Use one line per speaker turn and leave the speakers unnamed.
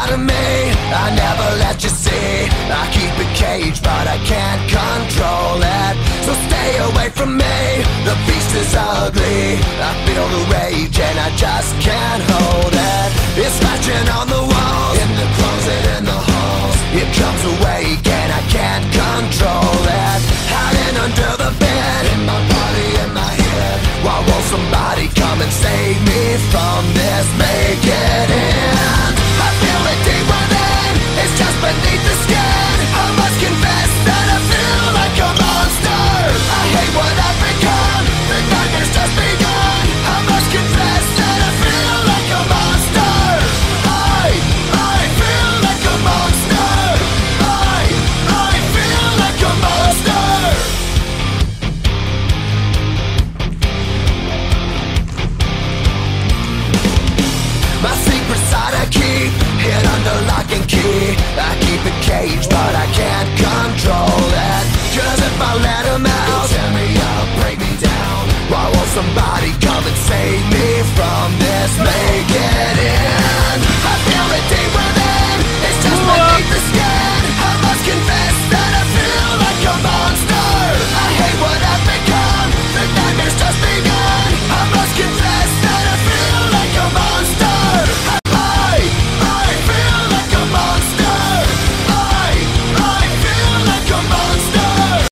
part of me I never let you see. I keep it caged but I can't control it. So stay away from me, the beast is ugly. I feel the rage and I just can't hold it. It's scratching on the walls, in the closet, in the halls. It comes awake and I can't control it. Hiding under the bed, in my body, in my head. Why won't somebody come and save me from this? Make it end. I feel it deep within, it's just beneath the skin. I must confess that I feel like a monster. I hate what I've become, the nightmare's just begun. I must confess that I feel like a monster. I feel like a monster. I feel like a monster. My secret side I keep hid under lock and key. I keep it caged but I can't control it. Cause if I let him out, he'll tear me up, break me down. Why won't somebody come and save me from this man?